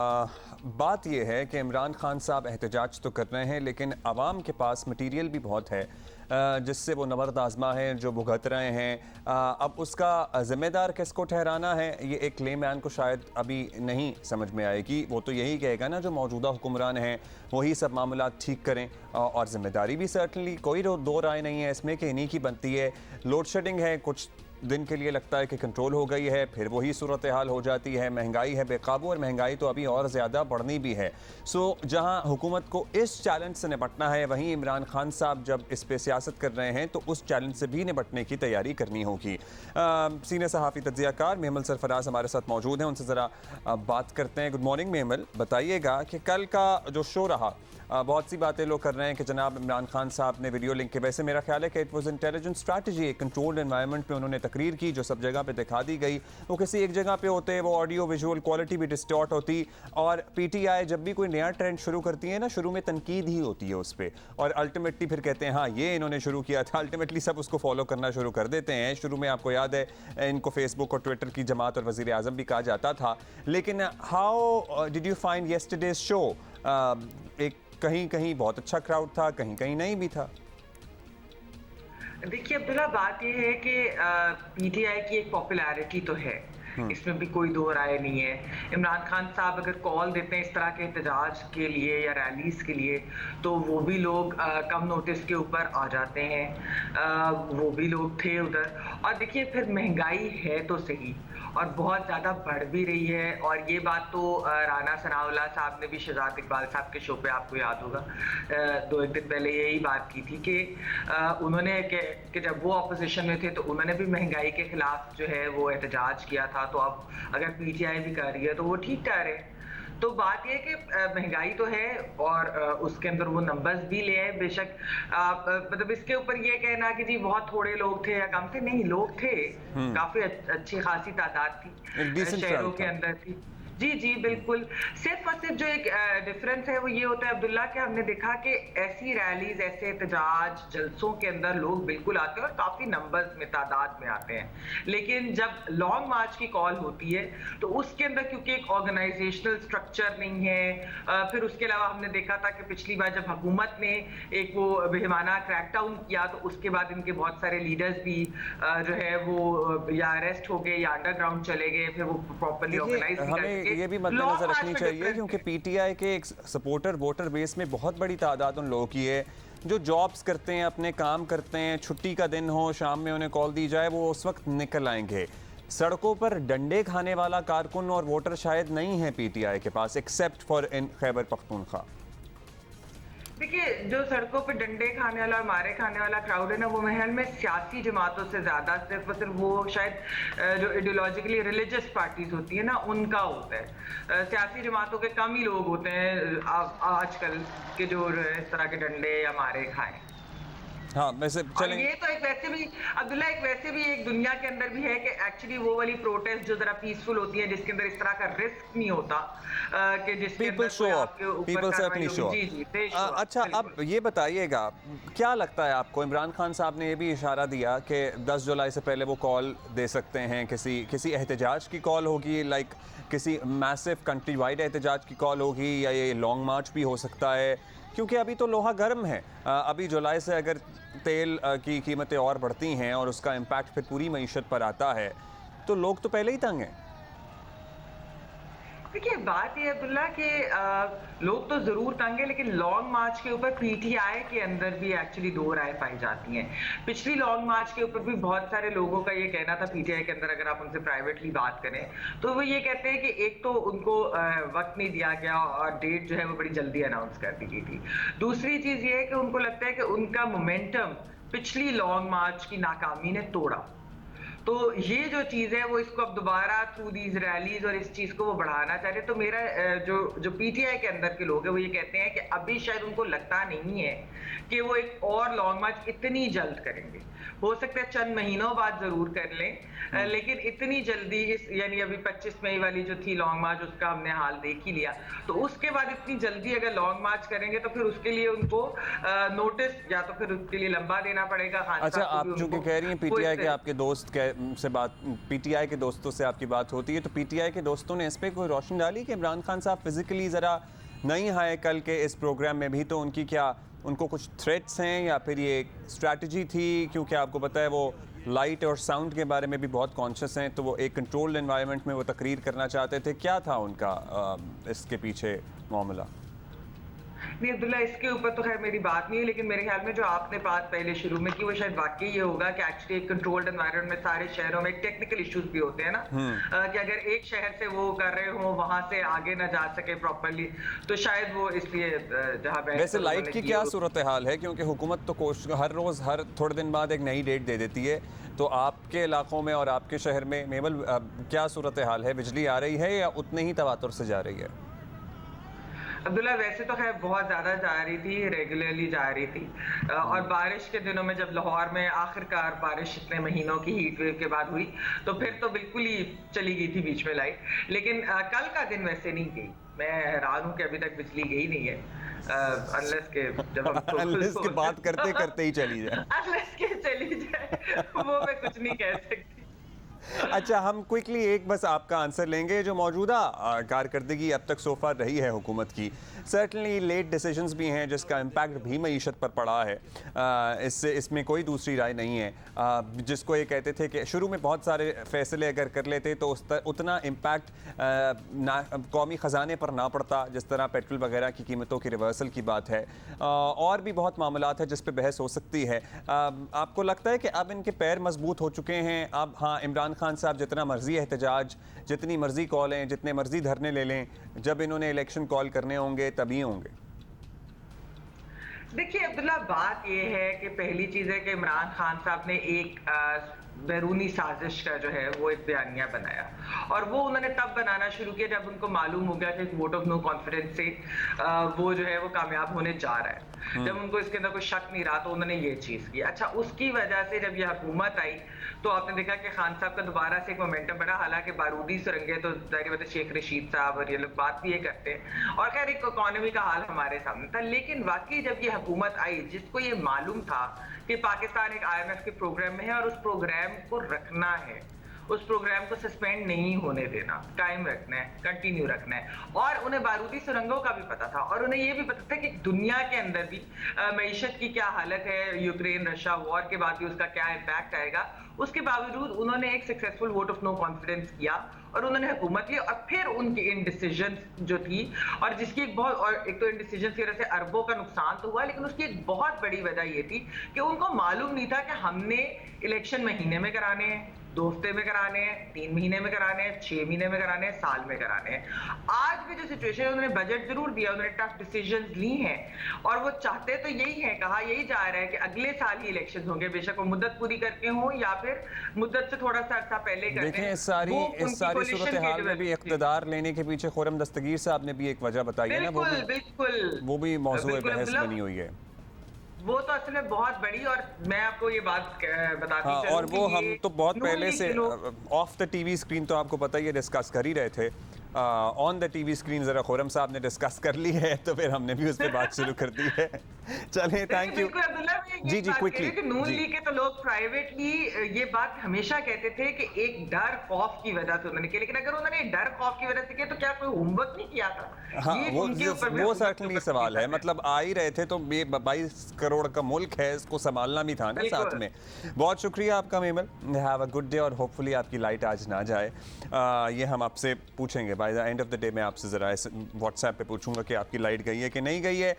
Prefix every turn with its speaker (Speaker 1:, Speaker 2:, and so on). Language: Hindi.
Speaker 1: बात यह है कि इमरान खान साहब एहतजाज तो कर रहे हैं, लेकिन आवाम के पास मटीरियल भी बहुत है जिससे वो नबर्द आजमा है, जो भुगत रहे हैं। अब उसका ज़िम्मेदार किसको ठहराना है, ये एक क्लेम मैन को शायद अभी नहीं समझ में आएगी। वो तो यही कहेगा ना, जो मौजूदा हुक्मरान हैं वही सब मामला ठीक करें, और ज़िम्मेदारी भी सर्टनली कोई दो राय नहीं है इसमें कि इन्हीं की बनती है। लोड शेडिंग है, कुछ दिन के लिए लगता है कि कंट्रोल हो गई है, फिर वही सूरत हाल हो जाती है। महंगाई है बेकाबू, और महंगाई तो अभी और ज़्यादा बढ़नी भी है। जहां हुकूमत को इस चैलेंज से निपटना है, वहीं इमरान खान साहब जब इस पे सियासत कर रहे हैं तो उस चैलेंज से भी निपटने की तैयारी करनी होगी। सीनियर सहाफ़ी तज्ज़ियाकार मेहमल सरफराज हमारे साथ मौजूद हैं, उनसे ज़रा बात करते हैं। गुड मॉर्निंग मेहमल, बताइएगा कि कल का जो शो रहा, बहुत सी बातें लोग कर रहे हैं कि जनाब इमरान खान साहब ने वीडियो लिंक के, वैसे मेरा ख्याल है कि इट वाज इंटेलिजेंट स्ट्रैटेजी, एक कंट्रोल्ड एनवायरनमेंट में उन्होंने तकरीर की जो सब जगह पे दिखा दी गई। वो किसी एक जगह पे होते, वो ऑडियो विजुअल क्वालिटी भी डिस्टॉर्ट होती। और पीटीआई जब भी कोई नया ट्रेंड शुरू करती है ना, शुरू में तनकीद ही होती है उस पर, और अल्टीमेटली फिर कहते हैं हाँ ये इन्होंने शुरू किया था। अल्टीमेटली सब उसको फॉलो करना शुरू कर देते हैं। शुरू में आपको याद है इनको फेसबुक और ट्विटर की जमात और वज़ीर आज़म भी कहा जाता था। लेकिन how did you find yesterday's show? एक कहीं कहीं बहुत अच्छा क्राउड था, कहीं कहीं नहीं भी था।
Speaker 2: देखिए अब्दुल्ला, बात यह है कि पीटीआई की एक पॉपुलैरिटी तो है, इसमें भी कोई दो राय नहीं है। इमरान खान साहब अगर कॉल देते हैं इस तरह के एहतजाज के लिए या रैलीज के लिए, तो वो भी लोग कम नोटिस के ऊपर आ जाते हैं। वो भी लोग थे उधर। और देखिए फिर महंगाई है तो सही, और बहुत ज़्यादा बढ़ भी रही है। और ये बात तो राना सनाउल्लाह साहब ने भी शहजाद इकबाल साहब के शो पे, आपको याद होगा, 2-1 दिन पहले यही बात की थी कि उन्होंने कि जब वो ऑपोजिशन में थे तो उन्होंने भी महंगाई के खिलाफ जो है वो एहतजाज किया था। तो अब अगर पीटीआई भी कर रही है तो वो ठीक कर रहे। तो बात यह है कि महंगाई तो है, और उसके अंदर वो नंबर्स भी ले आए। बेशक मतलब इसके ऊपर ये कहना कि जी बहुत थोड़े लोग थे या कम थे, नहीं, लोग थे, काफी अच्छी खासी तादाद थी, शहरों के अंदर थी। जी जी बिल्कुल। सिर्फ और सिर्फ जो एक डिफरेंस है वो ये होता है अब्दुल्ला, कि हमने देखा कि ऐसी रैलीज, ऐसे एहतजाज जलसों के अंदर लोग बिल्कुल आते हैं और काफी नंबर्स में, तादाद में आते हैं। लेकिन जब लॉन्ग मार्च की कॉल होती है तो उसके अंदर क्योंकि एक ऑर्गेनाइजेशनल स्ट्रक्चर नहीं है, फिर उसके अलावा हमने देखा था कि पिछली बार जब हुकूमत ने एक वो बेहमाना क्रैकडाउन किया तो उसके बाद इनके बहुत सारे लीडर्स भी जो है वो या अरेस्ट हो गए या अंडरग्राउंड चले गए, फिर वो प्रॉपर्ली ऑर्गेनाइज नहीं कर।
Speaker 1: ये भी मद्देनजर रखनी चाहिए, क्योंकि पीटीआई के एक सपोर्टर वोटर बेस में बहुत बड़ी तादाद उन लोगों की है जो जॉब्स करते हैं, अपने काम करते हैं, छुट्टी का दिन हो, शाम में उन्हें कॉल दी जाए, वो उस वक्त निकल आएंगे। सड़कों पर डंडे खाने वाला कारकुन और वोटर शायद नहीं है पीटीआई के पास, except for in Khyber Pakhtunkhwa.
Speaker 2: देखिए जो सड़कों पे डंडे खाने वाला और मारे खाने वाला क्राउड है ना, वो महल में सियासी जमातों से ज्यादा सिर्फ और सिर्फ वो शायद जो आइडियोलॉजिकली रिलीजियस पार्टीज होती है ना, उनका होता है। सियासी जमातों के कम ही लोग होते हैं आजकल के जो इस तरह के डंडे या मारे खाएं।
Speaker 1: हाँ, वैसे चलें।
Speaker 2: ये तो एक वैसे भी अब्दुल्ला, एक वैसे भी एक दुनिया के अंदर भी है कि एक्चुअली वो वाली प्रोटेस्ट जो जरा पीसफुल होती है, जिसके अंदर इस तरह का रिस्क नहीं होता, कि जिसके अंदर कोई आपके ऊपर कार्रवाई होगी। जी जी।
Speaker 1: अच्छा, अब ये बताइएगा, क्या लगता है आपको, इमरान खान साहब ने ये भी इशारा दिया कि 10 जुलाई से पहले वो कॉल दे सकते हैं, किसी एहतजाज की कॉल होगी, लाइक किसी मैसिव कंट्री वाइड एहतजाज की कॉल होगी, या ये लॉन्ग मार्च भी हो सकता है, क्योंकि अभी तो लोहा गर्म है। अभी जुलाई से अगर तेल की कीमतें और बढ़ती हैं और उसका इम्पैक्ट फिर पूरी मईशत पर आता है, तो लोग तो पहले ही तंग हैं।
Speaker 2: देखिए बात ये अब्दुल्ला कि लोग तो जरूर तंग है, लेकिन लॉन्ग मार्च के ऊपर पीटीआई के अंदर भी एक्चुअली दो राय पाई जाती हैं। पिछली लॉन्ग मार्च के ऊपर भी बहुत सारे लोगों का ये कहना था पीटीआई के अंदर, अगर आप उनसे प्राइवेटली बात करें तो वो ये कहते हैं कि एक तो उनको वक्त नहीं दिया गया और डेट जो है वो बड़ी जल्दी अनाउंस कर दी गई थी। दूसरी चीज ये है कि उनको लगता है कि उनका मोमेंटम पिछली लॉन्ग मार्च की नाकामी ने तोड़ा। तो ये जो चीज है वो इसको अब दोबारा थ्रू दीज रैलीज और इस चीज को वो बढ़ाना चाह रहे। तो मेरा जो पीटीआई के अंदर के लोग हैं वो ये कहते हैं कि अभी शायद उनको लगता नहीं है कि वो एक और लॉन्ग मार्च इतनी जल्द करेंगे। हो सकता है चंद महीनों बाद जरूर कर लें, लेकिन इतनी जल्दी यानी अभी 25 मई वाली जो थी लॉन्ग मार्च, उसका हमने हाल देख ही लिया। तो उसके बाद इतनी जल्दी अगर लॉन्ग मार्च करेंगे तो फिर उसके लिए उनको नोटिस या तो फिर उसके लिए लंबा देना पड़ेगा।
Speaker 1: अच्छा, आप जो कह रही हैं पीटीआई के आपके दोस्त से बात, पीटीआई के दोस्तों से आपकी बात होती है, तो पीटीआई के दोस्तों ने इस पर कोई रोशनी डाली कि इमरान खान साहब फिजिकली ज़रा नहीं आए कल के इस प्रोग्राम में भी, तो उनकी क्या, उनको कुछ थ्रेट्स हैं या फिर ये स्ट्रैटेजी थी? क्योंकि आपको पता है वो लाइट और साउंड के बारे में भी बहुत कॉन्शियस हैं, तो वो एक कंट्रोल्ड एनवायरनमेंट में वो तकरीर करना चाहते थे। क्या था उनका इसके पीछे मामला?
Speaker 2: नहीं अब्दुल्ला, इसके ऊपर तो खैर मेरी बात नहीं है, लेकिन मेरे ख्याल में जो आपने बात पहले शुरू में की वो शायद वाकई ये होगा कि एक्चुअली एक कंट्रोल्ड एनवायरनमेंट में सारे शहरों में टेक्निकल इश्यूज भी होते हैं ना, कि अगर एक शहर से वो कर रहे हो वहां से आगे ना जा सके प्रॉपरली, तो शायद वो इसलिए जहाँ
Speaker 1: वैसे लाइट की क्या सूरत हाल है? क्योंकि हुकूमत तो हर रोज़ हर थोड़े दिन बाद एक नई डेट दे देती है, तो आपके इलाकों में और आपके शहर में मेमल क्या सूरत हाल है? बिजली आ रही है या उतने ही तवातुर से जा रही है?
Speaker 2: अब्दुल्ला, वैसे तो खैर बहुत ज़्यादा जा रही थी, रेगुलरली जा रही थी, और बारिश के दिनों में जब लाहौर में आखिरकार बारिश इतने महीनों की हीट वेव के बाद हुई, तो फिर तो बिल्कुल ही चली गई थी बीच में लाइट। लेकिन कल का दिन वैसे नहीं गई। मैं हैरान हूँ कि अभी तक बिजली गई नहीं है, अनलेस के जब हम
Speaker 1: अनलेस की बात करते करते ही चली जाए।
Speaker 2: अनलेस के चली जाए, वो मैं कुछ नहीं कह सकती।
Speaker 1: अच्छा, हम क्विकली एक बस आपका आंसर लेंगे, जो मौजूदा कारकर्दगी अब तक सोफा रही है हुकूमत की, सर्टनली लेट डिसीजंस भी हैं जिसका इम्पैक्ट भी मईशत पर पड़ा है, इसमें कोई दूसरी राय नहीं है। जिसको ये कहते थे कि शुरू में बहुत सारे फैसले अगर कर लेते तो उतना इम्पैक्ट कौमी ख़जाने पर ना पड़ता, जिस तरह पेट्रोल वगैरह की कीमतों की रिवर्सल की बात है, और भी बहुत मामलात है जिस पर बहस हो सकती है। आपको लगता है कि अब इनके पैर मजबूत हो चुके हैं? अब हाँ, इमरान खान साहब जितना मर्जी एहतजाज, जितनी मर्जी कॉलें, जितने मर्जी धरने ले लें, जब इन्होंने इलेक्शन कॉल करने होंगे तभी होंगे?
Speaker 2: देखिए अब्दुल्ला, बात यह है कि पहली चीज है कि इमरान खान साहब ने एक बैरूनी साजिश का जो है वो एक बयानिया बनाया, और वो उन्होंने तब बनाना शुरू किया जब उनको मालूम हो गया कि वोट ऑफ नो कॉन्फिडेंस से वो जो है वो कामयाब होने जा रहा है। जब उनको इसके अंदर कोई शक नहीं रहा तो उन्होंने ये चीज की। अच्छा, उसकी वजह से जब ये हुकूमत आई तो आपने देखा कि खान साहब का दोबारा से एक मोमेंटम बढ़ा। हालांकि बारूदी सुरंगें तो जाहिर बात है शेख रशीद साहब और ये लोग बात भी ये करते हैं, और खैर एक इकोनॉमी का हाल हमारे सामने था, लेकिन वाकई जब ये हुकूमत आई जिसको ये मालूम था कि पाकिस्तान एक IMF के प्रोग्राम में है और उस प्रोग्राम को रखना है, उस प्रोग्राम को सस्पेंड नहीं होने देना, कायम रखना है, कंटिन्यू रखना है। और उन्हें बारूदी सुरंगों का भी पता था, और उन्हें ये भी पता था कि दुनिया के अंदर भी मईशत की क्या हालत है, यूक्रेन रशिया वॉर के बाद भी उसका क्या इम्पैक्ट आएगा। उसके बावजूद उन्होंने एक successful vote of no confidence किया और उन्होंने हुकूमत ली, और फिर उनकी इन डिसीजन जो थी, और जिसकी एक बहुत, और एक तो इन डिसीजन की वजह से अरबों का नुकसान तो हुआ, लेकिन उसकी एक बहुत बड़ी वजह ये थी कि उनको मालूम नहीं था कि हमने इलेक्शन महीने में कराने हैं, 2 हफ्ते में कराने हैं, 3 महीने में कराने हैं, 6 महीने में कराने हैं, साल में कराने हैं। आज की जो सिचुएशन है, उन्होंने बजट जरूर दिया, उन्होंने टफ डिसीजंस ली हैं, और वो चाहते तो यही है, कहा यही जा रहा है कि अगले साल ही इलेक्शंस होंगे, बेशक वो मुद्दत पूरी करके हो या फिर मुद्दत से थोड़ा सा अर्सा पहले करते हैं।
Speaker 1: देखें, इस सारी सूरत हाल में भी इक़्तिदार लेने के पीछे खुर्रम दस्तगीर साहब ने भी एक वजह बताई है ना, वो भी मौजूद बहस बनी हुई है।
Speaker 2: वो तो असल में बहुत बड़ी, और मैं आपको ये बात बताती
Speaker 1: हाँ, और वो हम तो बहुत पहले से ऑफ द टीवी स्क्रीन तो आपको पता ही है डिस्कस कर ही रहे थे, ऑन द टीवी स्क्रीन जरा खुर्रम साहब ने डिस्कस कर ली है, तो फिर हमने भी उस पर बात शुरू कर दी है। चलिए, थैंक यू। जी क्विकली।
Speaker 2: नून लीग के तो लोग प्राइवेटली ये बात हमेशा कहते थे कि एक डर खौफ की वजह से उन्होंने किया, लेकिन अगर उन्होंने डर खौफ की वजह से किया तो क्या कोई होमवर्क नहीं किया था?
Speaker 1: हाँ, वो सर्टनली सवाल है। मतलब आ ही रहे थे तो ये 22 करोड़ का मुल्क है, इसको संभालना भी था ना साथ में। बहुत शुक्रिया आपका mammal, have a good day, और होपफुली आपकी लाइट आज ना जाए। ये हम आपसे पूछेंगे by the end of the day. मैं आपसे ज़रा व्हाट्सएप पे पूछूंगा कि आपकी लाइट गई है कि नहीं गई है।